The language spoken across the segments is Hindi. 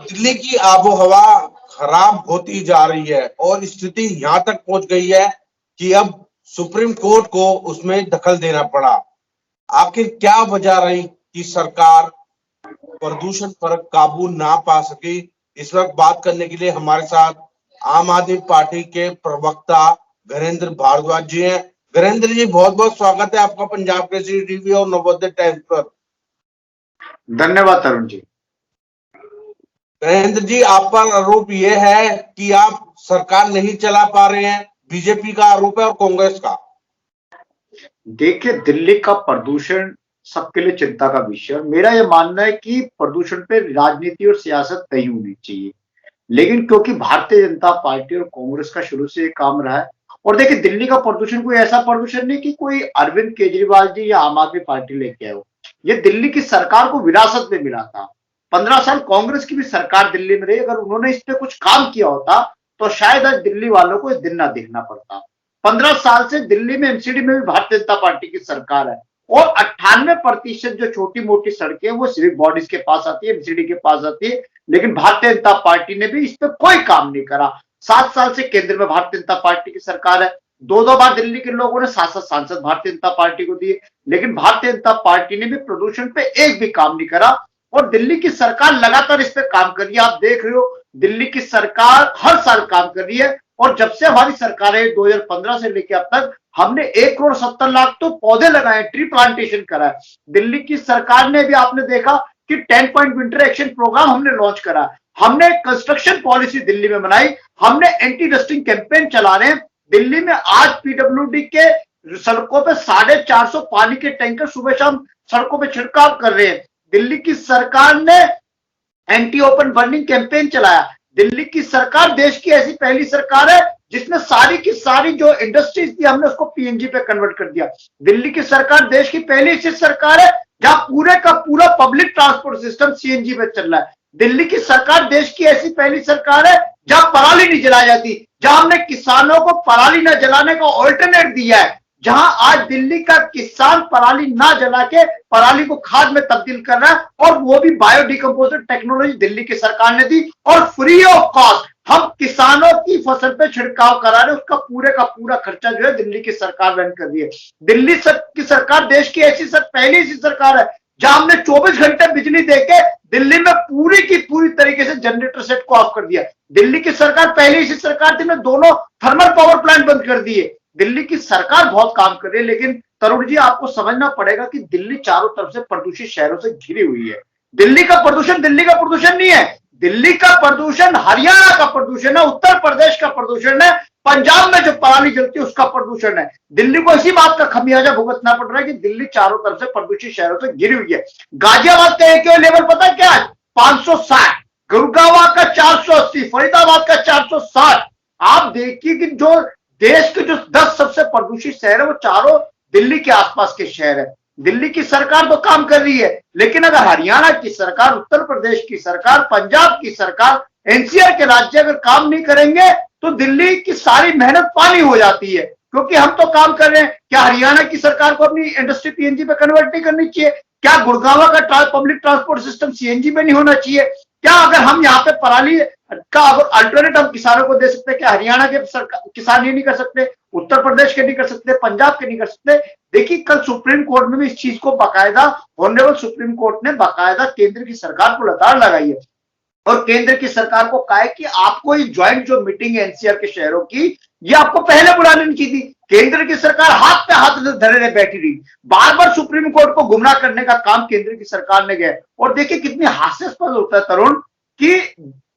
दिल्ली की आबो हवा खराब होती जा रही है और स्थिति यहाँ तक पहुंच गई है कि अब सुप्रीम कोर्ट को उसमें दखल देना पड़ा। आखिर क्या वजह रही कि सरकार प्रदूषण पर काबू ना पा सकी? इस वक्त बात करने के लिए हमारे साथ आम आदमी पार्टी के प्रवक्ता घरेंद्र भारद्वाज जी हैं। घरेंद्र जी, बहुत बहुत स्वागत है आपका पंजाब केसरी टीवी और नवोदय टाइम्स पर। धन्यवाद तरुण जी। घरेंद्र जी, आप पर आरोप यह है कि आप सरकार नहीं चला पा रहे हैं, बीजेपी का आरोप है और कांग्रेस का। देखिए, दिल्ली का प्रदूषण सबके लिए चिंता का विषय है। मेरा यह मानना है कि प्रदूषण पे राजनीति और सियासत नहीं होनी चाहिए, लेकिन क्योंकि भारतीय जनता पार्टी और कांग्रेस का शुरू से ये काम रहा है। और देखिए, दिल्ली का प्रदूषण कोई ऐसा प्रदूषण नहीं कि कोई अरविंद केजरीवाल जी या आम आदमी पार्टी लेके आए हो। ये दिल्ली की सरकार को विरासत में मिला था। 15 साल कांग्रेस की भी सरकार दिल्ली में रही। अगर उन्होंने इस पे कुछ काम किया होता तो शायद आज दिल्ली वालों को ये दिन ना देखना पड़ता। 15 साल से दिल्ली में एमसीडी में भी भारतीय जनता पार्टी की सरकार है और 98% जो छोटी मोटी सड़कें हैं वो सिविक बॉडीज के पास आती है, एमसीडी के पास आती है, लेकिन भारतीय जनता पार्टी ने भी इस पर कोई काम नहीं करा। 7 साल से केंद्र में भारतीय जनता पार्टी की सरकार है। 2-2 बार दिल्ली के लोगों ने 7-7 सांसद भारतीय जनता पार्टी को दिए, लेकिन भारतीय जनता पार्टी ने भी प्रदूषण पे एक भी काम नहीं करा। और दिल्ली की सरकार लगातार इस पे काम कर रही है। आप देख रहे हो, दिल्ली की सरकार हर साल काम कर रही है। और जब से हमारी सरकार है 2015 से लेकर अब तक हमने 1,70,00,000 तो पौधे लगाए, ट्री प्लांटेशन करा है। दिल्ली की सरकार ने भी आपने देखा कि 10 पॉइंट विंटर एक्शन प्रोग्राम हमने लॉन्च करा। हमने कंस्ट्रक्शन पॉलिसी दिल्ली में बनाई। हमने एंटी डस्टिंग कैंपेन चला रहे हैं। दिल्ली में आज पीडब्ल्यूडी के सड़कों पे 450 पानी के टैंकर सुबह शाम सड़कों पे छिड़काव कर रहे हैं। दिल्ली की सरकार ने एंटी ओपन बर्निंग कैंपेन चलाया। दिल्ली की सरकार देश की ऐसी पहली सरकार है जिसने सारी की सारी जो इंडस्ट्रीज थी हमने उसको पीएनजी पे कन्वर्ट कर दिया। दिल्ली की सरकार देश की पहली ऐसी सरकार है जहां पूरे का पूरा पब्लिक ट्रांसपोर्ट सिस्टम सीएनजी पे चल रहा है। दिल्ली की सरकार देश की ऐसी पहली सरकार है जहां पराली नहीं जलाई जाती, जहां हमने किसानों को पराली न जलाने का ऑल्टरनेट दिया है, जहां आज दिल्ली का किसान पराली ना जला के पराली को खाद में तब्दील कर रहा है, और वो भी बायोडिकम्पोजर टेक्नोलॉजी दिल्ली की सरकार ने दी और फ्री ऑफ कॉस्ट हम किसानों की फसल पे छिड़काव करा रहे। उसका पूरे का पूरा खर्चा जो है दिल्ली की सरकार वहन कर रही है। दिल्ली की सरकार देश की ऐसी पहली ऐसी सरकार है जहां हमने 24 घंटे बिजली देके दिल्ली में पूरी की पूरी तरीके से जनरेटर सेट को ऑफ कर दिया। दिल्ली की सरकार पहली ऐसी सरकार थी, दोनों थर्मल पावर प्लांट बंद कर दिए। दिल्ली की सरकार बहुत काम कर रही है, लेकिन तरुण जी आपको समझना पड़ेगा कि दिल्ली चारों तरफ से प्रदूषित शहरों से घिरी हुई है। दिल्ली का प्रदूषण नहीं है। दिल्ली का प्रदूषण हरियाणा का प्रदूषण है, उत्तर प्रदेश का प्रदूषण है, पंजाब में जो पराली जलती है उसका प्रदूषण है। दिल्ली को इसी बात का खमियाजा भुगतना पड़ रहा है कि दिल्ली चारों तरफ से प्रदूषित शहरों से घिरी हुई है। गाजियाबाद का एक लेवल पता है क्या है? 560, गुड़गांव का 480, फरीदाबाद का 460। आप देखिए कि जो देश के जो 10 सबसे प्रदूषित शहर है वो चारों दिल्ली के आसपास के शहर है। दिल्ली की सरकार तो काम कर रही है, लेकिन अगर हरियाणा की सरकार, उत्तर प्रदेश की सरकार, पंजाब की सरकार, एनसीआर के राज्य अगर काम नहीं करेंगे तो दिल्ली की सारी मेहनत पानी हो जाती है। क्योंकि हम तो काम कर रहे हैं। क्या हरियाणा की सरकार को अपनी इंडस्ट्री पीएनजी पे कन्वर्ट नहीं करनी चाहिए? क्या गुड़गांव का पब्लिक ट्रांसपोर्ट सिस्टम सीएनजी पे नहीं होना चाहिए? क्या अगर हम यहाँ पे पराली का अल्टरनेट हम किसानों को दे सकते हैं, क्या हरियाणा के किसान ये नहीं कर सकते? उत्तर प्रदेश के नहीं कर सकते? पंजाब के नहीं कर सकते? देखिए, कल सुप्रीम कोर्ट में भी इस चीज को बाकायदा ऑनरेबल सुप्रीम कोर्ट ने बाकायदा केंद्र की सरकार को लताड़ लगाई है और केंद्र की सरकार को कहा है कि आपको ये ज्वाइंट जो मीटिंग है एनसीआर के शहरों की, ये आपको पहले बुलानी चाहिए थी। केंद्र की सरकार हाथ पे हाथ धरे बैठी रही। बार बार सुप्रीम कोर्ट को गुमराह करने का काम केंद्र की सरकार ने किया। और देखिए कितनी हास्यास्पद होता है तरुण कि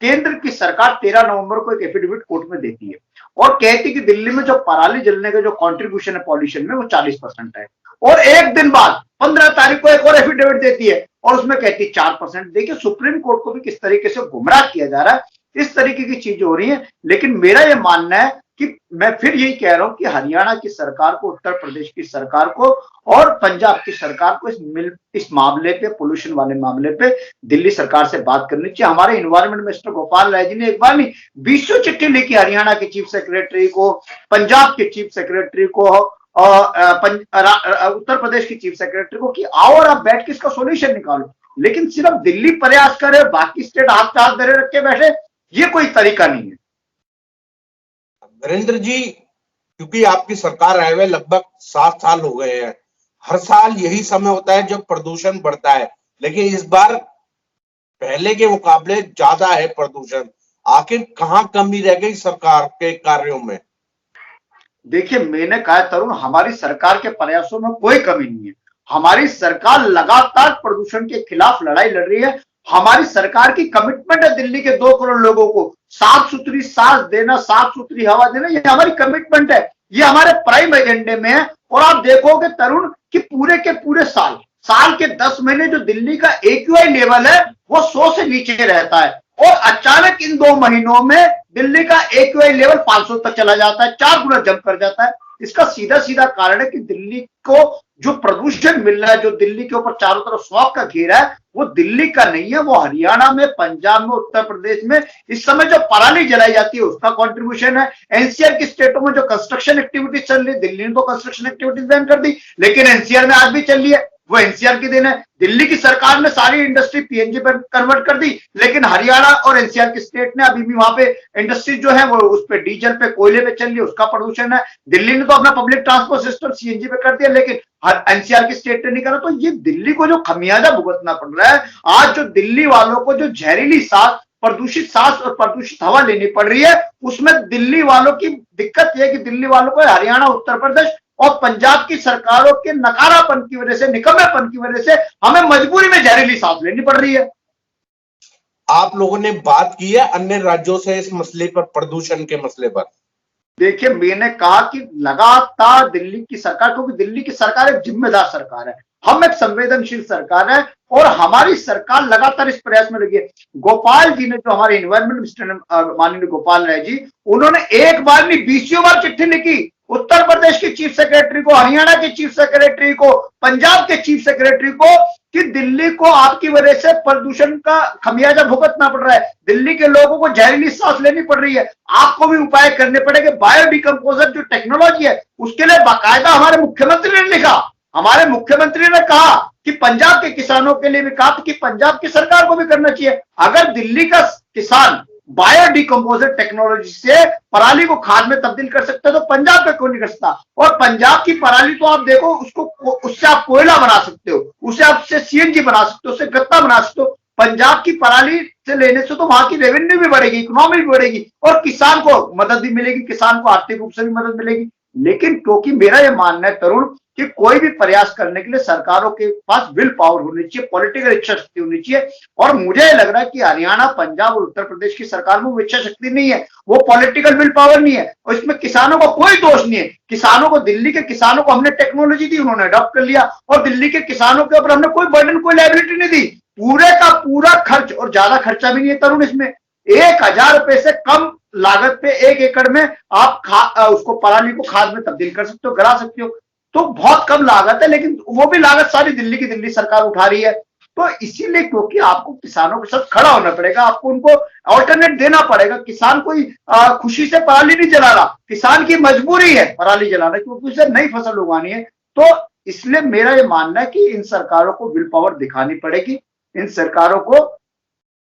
केंद्र की सरकार 13 नवंबर को एक एफिडेविट कोर्ट में देती है और कहती है कि दिल्ली में जो पराली जलने का जो कॉन्ट्रीब्यूशन है पॉल्यूशन में वो 40% है, और एक दिन बाद 15 तारीख को एक और एफिडेविट देती है और उसमें कहती है 4%। देखिए सुप्रीम कोर्ट को भी किस तरीके से गुमराह किया जा रहा है, इस तरीके की चीजें हो रही हैं। लेकिन मेरा यह मानना है कि मैं फिर यही कह रहा हूं कि हरियाणा की सरकार को, उत्तर प्रदेश की सरकार को और पंजाब की सरकार को इस मामले पे, पोल्यूशन वाले मामले पे दिल्ली सरकार से बात करनी चाहिए। हमारे इन्वायरमेंट मिनिस्टर गोपाल राय जी ने एक बार नहीं 20 चिट्ठी लिखी हरियाणा के चीफ सेक्रेटरी को, पंजाब के चीफ सेक्रेटरी को और उत्तर प्रदेश की चीफ सेक्रेटरी को कि आओ और आप बैठ के इसका सोल्यूशन निकालो। लेकिन सिर्फ दिल्ली प्रयास करे, बाकी स्टेट हाथ पे हाथ धरे रख के बैठे, ये कोई तरीका नहीं है। वीरेंद्र जी, क्योंकि आपकी सरकार आए हुए लगभग 7 साल हो गए हैं, हर साल यही समय होता है जब प्रदूषण बढ़ता है, लेकिन इस बार पहले के मुकाबले ज्यादा है प्रदूषण। आखिर कहाँ कमी रह गई सरकार के कार्यों में? देखिए, मैंने कहा तरुण, हमारी सरकार के प्रयासों में कोई कमी नहीं है। हमारी सरकार लगातार प्रदूषण के खिलाफ लड़ाई लड़ रही है। हमारी सरकार की कमिटमेंट है दिल्ली के 2 करोड़ लोगों को साफ सुथरी सांस देना, साफ सुथरी हवा देना, ये हमारी कमिटमेंट है, ये हमारे प्राइम एजेंडे में है। और आप देखोगे तरुण कि पूरे के पूरे साल के 10 महीने जो दिल्ली का AQI लेवल है वो 100 से नीचे रहता है, और अचानक इन 2 महीनों में दिल्ली का AQI लेवल 500 तक चला जाता है, 4 गुना जंप कर जाता है। इसका सीधा सीधा कारण है कि दिल्ली को जो प्रदूषण मिल रहा है, जो दिल्ली के ऊपर चारों तरफ स्मॉग का घेरा है, वो दिल्ली का नहीं है, वो हरियाणा में, पंजाब में, उत्तर प्रदेश में इस समय जो पराली जलाई जाती है उसका कंट्रीब्यूशन है। NCR की स्टेटों में जो कंस्ट्रक्शन एक्टिविटीज चल रही है, दिल्ली ने तो कंस्ट्रक्शन एक्टिविटीज बैन कर दी, लेकिन NCR में आज भी चल रही है, वो NCR की देन है। दिल्ली की सरकार ने सारी इंडस्ट्री PNG पर कन्वर्ट कर दी, लेकिन हरियाणा और NCR की स्टेट ने अभी भी वहां पे इंडस्ट्री जो है वो उस पे डीजल पे, कोयले पे चल रही है, उसका प्रदूषण है। दिल्ली ने तो अपना पब्लिक ट्रांसपोर्ट सिस्टम CNG पे कर दिया, लेकिन NCR की स्टेट ने नहीं करा। तो ये दिल्ली को जो खमियाजा भुगतना पड़ रहा है, आज जो दिल्ली वालों को जो जहरीली सांस, प्रदूषित सांस और प्रदूषित हवा लेनी पड़ रही है, उसमें दिल्ली वालों की दिक्कत यह है कि दिल्ली वालों को हरियाणा, उत्तर प्रदेश और पंजाब की सरकारों के नकारापन की वजह से, निकम्मेपन की वजह से हमें मजबूरी में जहरीली सांस लेनी पड़ रही है। आप लोगों ने बात की है अन्य राज्यों से इस मसले पर, प्रदूषण के मसले पर? देखिए, मैंने कहा कि लगातार दिल्ली की सरकार, क्योंकि दिल्ली की सरकार एक जिम्मेदार सरकार है, हम एक संवेदनशील सरकार है, और हमारी सरकार लगातार इस प्रयास में लगी है। गोपाल जी ने, जो हमारे एनवायरमेंट मिनिस्टर माननीय गोपाल राय जी, उन्होंने एक बार नहीं 20 बार चिट्ठी लिखी उत्तर प्रदेश के चीफ सेक्रेटरी को, हरियाणा के चीफ सेक्रेटरी को, पंजाब के चीफ सेक्रेटरी को, कि दिल्ली को आपकी वजह से प्रदूषण का खमियाजा भुगतना पड़ रहा है, दिल्ली के लोगों को जहरीली सांस लेनी पड़ रही है, आपको भी उपाय करने पड़ेंगे। बायोडिकम्पोजर जो टेक्नोलॉजी है उसके लिए बाकायदा हमारे मुख्यमंत्री ने लिखा, हमारे मुख्यमंत्री ने कहा कि पंजाब के किसानों के लिए भी कहा कि पंजाब की सरकार को भी करना चाहिए। अगर दिल्ली का किसान बायोडिकम्पोजर टेक्नोलॉजी से पराली को खाद में तब्दील कर सकते हैं, तो पंजाब का क्यों नहीं कर सकता? और पंजाब की पराली तो आप देखो, उसको, उससे आप कोयला बना सकते हो, उससे आप CNG बना सकते हो, उससे गत्ता बना सकते हो। पंजाब की पराली से लेने से तो वहां की रेवेन्यू भी बढ़ेगी, इकोनॉमी भी बढ़ेगी, और किसान को मदद भी मिलेगी, किसान को आर्थिक रूप से भी मदद मिलेगी। लेकिन क्योंकि मेरा यह मानना है तरुण कि कोई भी प्रयास करने के लिए सरकारों के पास विल पावर होनी चाहिए, पॉलिटिकल इच्छा शक्ति होनी चाहिए, और मुझे लग रहा है कि हरियाणा, पंजाब और उत्तर प्रदेश की सरकार में वो इच्छा शक्ति नहीं है, वो पॉलिटिकल विल पावर नहीं है, और इसमें किसानों का कोई दोष नहीं है। किसानों को, दिल्ली के किसानों को हमने टेक्नोलॉजी दी, उन्होंने अडॉप्ट कर लिया, और दिल्ली के किसानों के ऊपर हमने कोई बर्डन, कोई लायबिलिटी नहीं दी। पूरे का पूरा खर्च, और ज्यादा खर्चा भी नहीं है तरुण इसमें, 1000 रुपए से कम लागत पे 1 एकड़ में आप उसको पराली को खाद में तब्दील कर सकते हो, करा सकते हो। तो बहुत कम लागत है, लेकिन वो भी लागत सारी दिल्ली की दिल्ली सरकार उठा रही है। तो इसीलिए, क्योंकि आपको किसानों के साथ खड़ा होना पड़ेगा, आपको उनको ऑल्टरनेट देना पड़ेगा। किसान कोई खुशी से पराली नहीं जला रहा, किसान की मजबूरी है पराली जलाना, क्योंकि उसे नई फसल उगानी है। तो इसलिए मेरा ये मानना है कि इन सरकारों को विल पावर दिखानी पड़ेगी, इन सरकारों को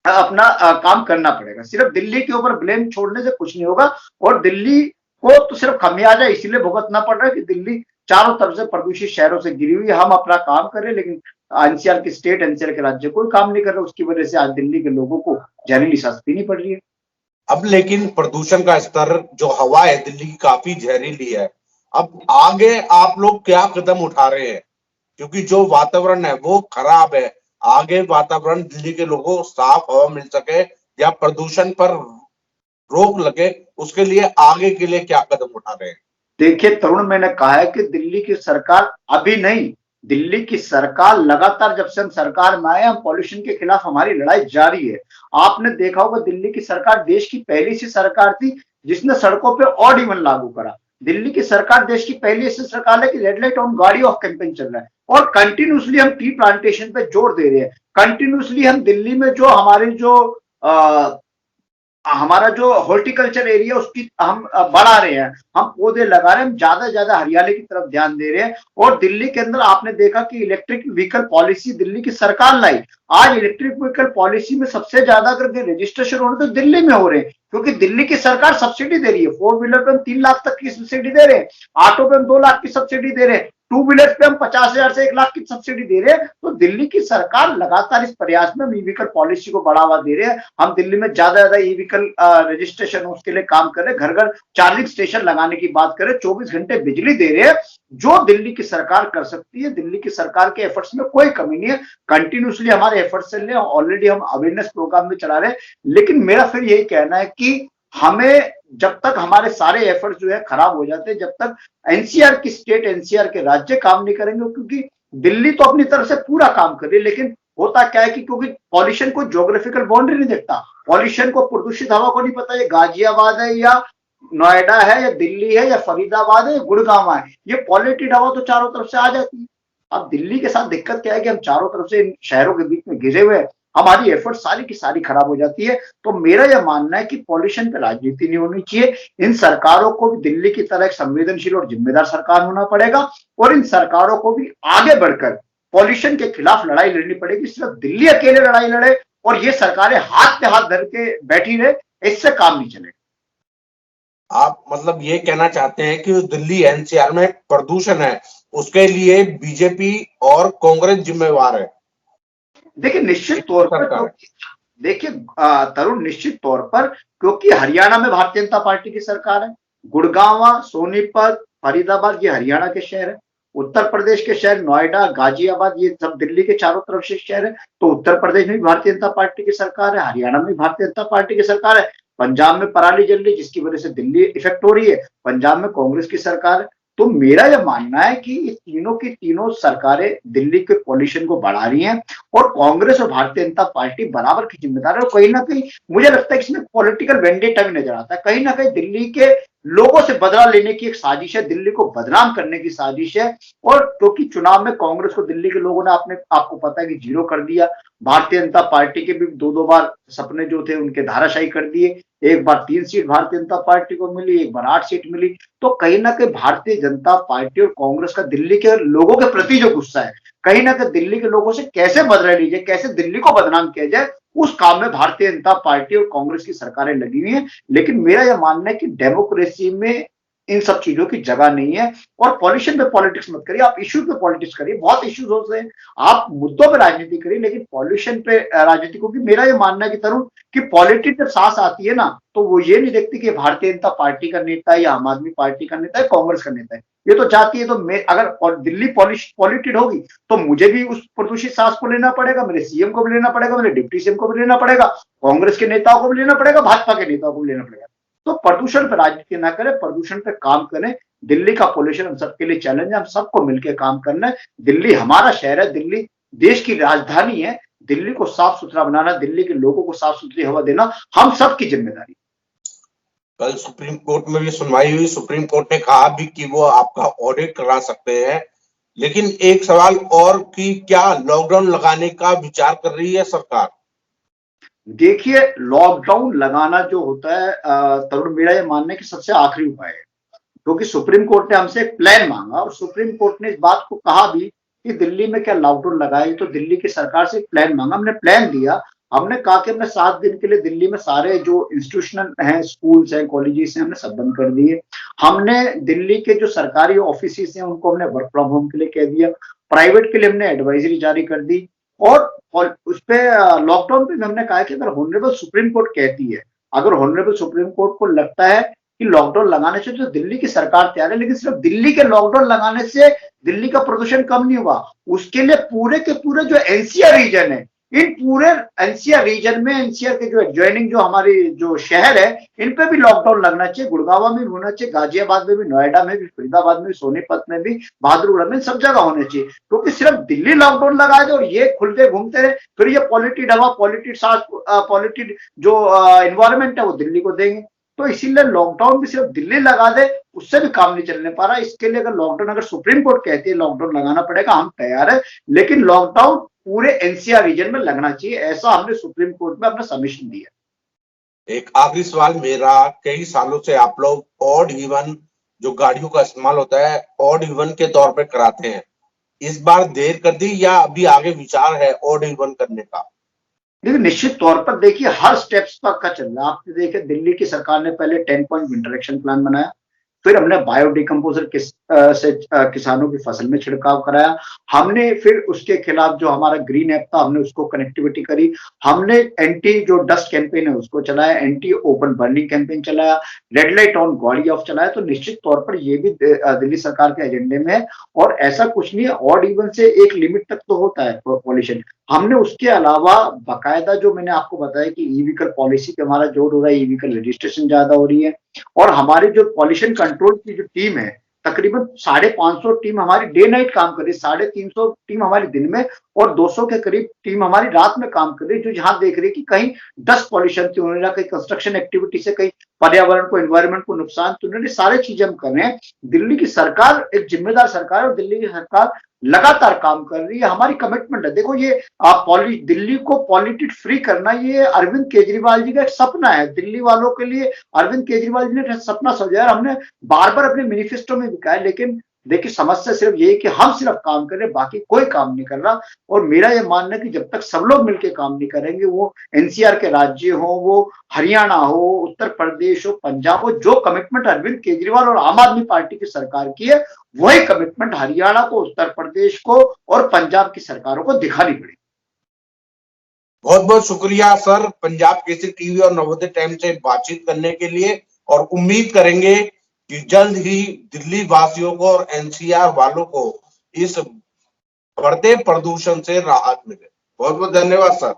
अपना काम करना पड़ेगा। सिर्फ दिल्ली के ऊपर ब्लेम छोड़ने से कुछ नहीं होगा, और दिल्ली को तो सिर्फ खमियाजा इसीलिए भुगतना पड़ रहा है कि दिल्ली चारों तरफ से प्रदूषित शहरों से घिरी हुई है। हम अपना काम कर रहे हैं, लेकिन NCR की स्टेट, NCR के राज्य कोई काम नहीं कर रहे, उसकी वजह से आज दिल्ली के लोगों को जहरीली सांस पीनी पड़ रही है। अब लेकिन प्रदूषण का स्तर, जो हवा है दिल्ली की काफी जहरीली है, अब आगे आप लोग क्या कदम उठा रहे हैं? क्योंकि जो वातावरण है वो खराब है, आगे वातावरण, दिल्ली के लोगों को साफ हवा मिल सके या प्रदूषण पर रोक लगे, उसके लिए आगे के लिए क्या कदम उठा रहे हैं? देखिए तरुण, मैंने कहा है कि दिल्ली की सरकार अभी नहीं, दिल्ली की सरकार लगातार, जब से हम सरकार में आए, हम पॉल्यूशन के खिलाफ हमारी लड़ाई जारी है। आपने देखा होगा दिल्ली की सरकार देश की पहली सी सरकार थी जिसने सड़कों पे ऑड इवन लागू करा। दिल्ली की सरकार देश की पहली ऐसी सरकार है कि रेड लाइट ऑन गाड़ी ऑफ कैंपेन चल रहा है, और कंटिन्यूसली हम ट्री प्लांटेशन पे जोर दे रहे हैं। कंटिन्यूसली हम दिल्ली में जो हमारे जो हमारा जो हॉर्टिकल्चर एरिया उसकी हम बढ़ा रहे हैं, हम पौधे लगा रहे हैं, हम ज्यादा से ज्यादा हरियाली की तरफ ध्यान दे रहे हैं। और दिल्ली के अंदर आपने देखा कि इलेक्ट्रिक व्हीकल पॉलिसी दिल्ली की सरकार लाई। आज इलेक्ट्रिक व्हीकल पॉलिसी में सबसे ज्यादा अगर रजिस्ट्रेशन हो रहे तो दिल्ली में हो रहे हैं, क्योंकि दिल्ली की सरकार सब्सिडी दे रही है। 4 व्हीलर पे हम 3 लाख तक की सब्सिडी दे रहे हैं, ऑटो पे हम 2 लाख की सब्सिडी दे रहे हैं, 2 व्हीलर पे हम 50,000 से 1 लाख की सब्सिडी दे रहे हैं। तो दिल्ली की सरकार लगातार इस प्रयास में ई व्हीकल पॉलिसी को बढ़ावा दे रहे हैं। हम दिल्ली में ज्यादा ई व्हीकल रजिस्ट्रेशन उसके लिए काम कर रहे हैं, घर घर चार्जिंग स्टेशन लगाने की बात करें, 24 घंटे बिजली दे रहे हैं, जो दिल्ली की सरकार कर सकती है। दिल्ली की सरकार के एफर्ट्स में कोई कमी नहीं है, कंटिन्यूसली हमारे एफर्ट्स चल रहे हैं, ऑलरेडी हम अवेयरनेस प्रोग्राम भी चला रहे हैं। लेकिन मेरा फिर यही कहना है कि हमें जब तक हमारे सारे एफर्ट्स जो है खराब हो जाते हैं, जब तक एनसीआर की स्टेट, एनसीआर के राज्य काम नहीं करेंगे, क्योंकि दिल्ली तो अपनी तरफ से पूरा काम कर रही है, लेकिन होता क्या है कि क्योंकि पॉल्यूशन को ज्योग्राफिकल बाउंड्री नहीं देखता, पॉल्यूशन को, प्रदूषित हवा को नहीं पता ये गाजियाबाद है या नोएडा है या दिल्ली है या फरीदाबाद है या गुड़गांव है, ये पॉल्यूटेड हवा तो चारों तरफ से आ जाती है। अब दिल्ली के साथ दिक्कत क्या है कि हम चारों तरफ से इन शहरों के बीच में घिरे हुए हैं, हमारी एफर्ट सारी की सारी खराब हो जाती है। तो मेरा यह मानना है कि पॉल्यूशन पे राजनीति नहीं होनी चाहिए। इन सरकारों को भी दिल्ली की तरह एक संवेदनशील और जिम्मेदार सरकार होना पड़ेगा, और इन सरकारों को भी आगे बढ़कर पॉल्यूशन के खिलाफ लड़ाई लड़नी पड़ेगी। सिर्फ दिल्ली अकेले लड़ाई लड़े और ये सरकारें हाथ पे हाथ धर के बैठी रहे, इससे काम नहीं चलेगा। आप मतलब ये कहना चाहते हैं कि दिल्ली एनसीआर में प्रदूषण है, उसके लिए बीजेपी और कांग्रेस जिम्मेवार है? देखिए निश्चित तौर पर, देखिए तरुण, निश्चित तौर पर, क्योंकि हरियाणा में भारतीय जनता पार्टी की सरकार है, गुड़गांव, सोनीपत, फरीदाबाद ये हरियाणा के शहर है, उत्तर प्रदेश के शहर नोएडा, गाजियाबाद ये सब दिल्ली के चारों तरफ से शहर है। तो उत्तर प्रदेश में भी भारतीय जनता पार्टी की सरकार है, हरियाणा में भी भारतीय जनता पार्टी की सरकार है, पंजाब में पराली जल रही जिसकी वजह से दिल्ली इफेक्ट हो रही है, पंजाब में कांग्रेस की सरकार है। तो मेरा यह मानना है कि ये तीनों की तीनों सरकारें दिल्ली के पॉल्यूशन को बढ़ा रही हैं, और कांग्रेस और भारतीय जनता पार्टी बराबर की जिम्मेदार है। और कहीं ना कहीं मुझे लगता है कि इसमें पॉलिटिकल वेंडेटा भी नजर आता है, कहीं ना कहीं दिल्ली के लोगों से बदला लेने की एक साजिश है, दिल्ली को बदनाम करने की साजिश है। और क्योंकि चुनाव में कांग्रेस को दिल्ली के लोगों ने आपको पता है कि जीरो कर दिया, भारतीय जनता पार्टी के भी दो बार सपने जो थे उनके धाराशायी कर दिए, एक बार 3 सीट भारतीय जनता पार्टी को मिली, एक बार 8 सीट मिली। तो कहीं ना कहीं भारतीय जनता पार्टी और कांग्रेस का दिल्ली के लोगों के प्रति जो गुस्सा है, कहीं ना कहीं दिल्ली के लोगों से कैसे बदला लीजिए, कैसे दिल्ली को बदनाम किया जाए, उस काम में भारतीय जनता पार्टी और कांग्रेस की सरकारें लगी हुई हैं। लेकिन मेरा यह मानना है कि डेमोक्रेसी में इन सब चीजों की जगह नहीं है। और पॉल्यूशन पे पॉलिटिक्स मत करिए, आप इश्यू पे पॉलिटिक्स करिए, बहुत इश्यूज होते हैं, आप मुद्दों पे राजनीति करिए, लेकिन पॉल्यूशन पे राजनीति, क्योंकि मेरा ये मानना है कि तरुण कि पॉलिटिक्स जब साथ आती है ना, तो वो ये नहीं देखती कि भारतीय जनता पार्टी का नेता है या आम आदमी पार्टी का नेता है, कांग्रेस का नेता है, ये तो चाहती है। तो अगर दिल्ली पॉल्यूटेड होगी तो मुझे भी उस प्रदूषित सांस को लेना पड़ेगा, मेरे सीएम को भी लेना पड़ेगा, मेरे डिप्टी सीएम को भी लेना पड़ेगा, कांग्रेस के नेताओं को भी लेना पड़ेगा, भाजपा के नेताओं को भी लेना पड़ेगा। तो प्रदूषण पर राजनीति ना करें, प्रदूषण पर काम करें। दिल्ली का पॉल्यूशन हम सबके लिए चैलेंज है, हम सबको मिलकर काम करना है। दिल्ली हमारा शहर है, दिल्ली देश की राजधानी है, दिल्ली को साफ सुथरा बनाना, दिल्ली के लोगों को साफ सुथरी हवा देना हम सबकी जिम्मेदारी। कल सुप्रीम कोर्ट में भी सुनवाई हुई, सुप्रीम कोर्ट ने कहा भी कि वो आपका ऑडिट करा सकते हैं। लेकिन एक सवाल और कि क्या लॉकडाउन लगाने का विचार कर रही है सरकार? देखिए लॉकडाउन लगाना जो होता है तरुण, मेरा ये मानना है कि सबसे आखिरी उपाय है, क्योंकि सुप्रीम कोर्ट ने हमसे एक प्लान मांगा और सुप्रीम कोर्ट ने इस बात को कहा भी कि दिल्ली में क्या लॉकडाउन लगाए, तो दिल्ली की सरकार से एक प्लान मांगा, हमने प्लान दिया। हमने कहा कि हमने 7 दिन के लिए दिल्ली में सारे जो इंस्टीट्यूशनल हैं, स्कूल्स हैं, कॉलेजेस हैं, हमने सब बंद कर दिए। हमने दिल्ली के जो सरकारी ऑफिस हैं उनको हमने वर्क फ्रॉम होम के लिए कह दिया, प्राइवेट के लिए हमने एडवाइजरी जारी कर दी। और उस पे लॉकडाउन पे हमने कहा कि अगर ऑनरेबल सुप्रीम कोर्ट कहती है, अगर ऑनरेबल सुप्रीम कोर्ट को लगता है कि लॉकडाउन लगाने से, तो दिल्ली की सरकार तैयार है, लेकिन सिर्फ दिल्ली के लॉकडाउन लगाने से दिल्ली का प्रदूषण कम नहीं हुआ। उसके लिए पूरे के पूरे जो एनसीआर रीजन है, इन पूरे एनसीआर रीजन में, एनसीआर के जो एडजॉइनिंग जो हमारे जो शहर है, इन पे भी लॉकडाउन लगना चाहिए। गुड़गांव में भी होना चाहिए, गाजियाबाद में भी, नोएडा में भी, फरीदाबाद में भी, सोनीपत में भी, बहादुरगढ़ में, सब जगह होने चाहिए। क्योंकि सिर्फ दिल्ली लॉकडाउन लगा दे और ये खुलते घूमते रहे, फिर ये पॉल्यूटेड हवा, पॉल्यूटेड सांस, पॉल्यूटेड जो एनवायरमेंट है वो दिल्ली को देंगे। तो इसीलिए लॉकडाउन भी सिर्फ दिल्ली लगा दे, उससे भी काम नहीं चलने पा रहा। इसके लिए अगर लॉकडाउन, अगर सुप्रीम कोर्ट कहती है लॉकडाउन लगाना पड़ेगा, हम तैयार है, लेकिन लॉकडाउन पूरे एनसीआर रीजन में लगना चाहिए, ऐसा हमने सुप्रीम कोर्ट में अपना सबमिशन दिया। एक आखिरी सवाल मेरा, कई सालों से आप लोग ऑड इवन जो गाड़ियों का इस्तेमाल होता है ऑड इवन के तौर पे कराते हैं, इस बार देर कर दी या अभी आगे विचार है ऑड इवन करने का? देखिए निश्चित तौर पर देखिए हर स्टेप्स का चल रहा है। आपने देखिए दिल्ली की सरकार ने पहले 10 पॉइंट विंटर एक्शन प्लान बनाया, फिर हमने बायोडिकम्पोजर से किसानों की फसल में छिड़काव कराया, हमने फिर उसके खिलाफ जो हमारा ग्रीन ऐप था हमने उसको कनेक्टिविटी करी, हमने एंटी जो डस्ट कैंपेन है उसको चलाया, एंटी ओपन बर्निंग कैंपेन चलाया, रेड लाइट ऑन गाड़ी ऑफ चलाया। तो निश्चित तौर पर ये भी दिल्ली सरकार के एजेंडे में है। और ऐसा कुछ नहीं है, ऑड इवन से एक लिमिट तक तो होता है पॉल्यूशन। हमने उसके अलावा बाकायदा जो मैंने आपको बताया कि ई व्हीकल पॉलिसी पे हमारा जोर हो रहा है, ई व्हीकल रजिस्ट्रेशन ज्यादा हो रही है, और हमारी जो पॉल्यूशन कंट्रोल की जो टीम है तकरीबन 550 टीम हमारी डे नाइट काम कर रही है, 350 टीम हमारी दिन में और 200 के करीब टीम हमारी रात में काम कर रही है, जो यहाँ देख रही है कि कहीं डस्ट पॉल्यूशन तो नहीं रहा, कहीं कंस्ट्रक्शन एक्टिविटी से कहीं पर्यावरण को एनवायरमेंट को नुकसान तो नहीं, सारे चीजें हम कर रहे हैं। दिल्ली की सरकार एक जिम्मेदार सरकार है और दिल्ली की सरकार लगातार काम कर रही है, हमारी कमिटमेंट है। देखो ये दिल्ली को पॉल्यूटेड फ्री करना ये अरविंद केजरीवाल जी का एक सपना है। दिल्ली वालों के लिए अरविंद केजरीवाल जी ने सपना सजाया, हमने बार बार अपने मैनिफेस्टो में दिखाया, लेकिन देखिए समस्या सिर्फ ये है कि हम सिर्फ काम कर रहे हैं, बाकी कोई काम नहीं कर रहा। और मेरा ये मानना है कि जब तक सब लोग मिलकर काम नहीं करेंगे, वो एनसीआर के राज्य हो, वो हरियाणा हो, उत्तर प्रदेश हो, पंजाब हो, जो कमिटमेंट अरविंद केजरीवाल और आम आदमी पार्टी की सरकार की है वही कमिटमेंट हरियाणा को, उत्तर प्रदेश को और पंजाब की सरकारों को दिखानी पड़ेगी। बहुत बहुत शुक्रिया सर, पंजाब केसरी टीवी और नवोदय टाइम्स से बातचीत करने के लिए, और उम्मीद करेंगे कि जल्द ही दिल्ली वासियों को और एनसीआर वालों को इस बढ़ते प्रदूषण से राहत मिले। बहुत बहुत धन्यवाद सर।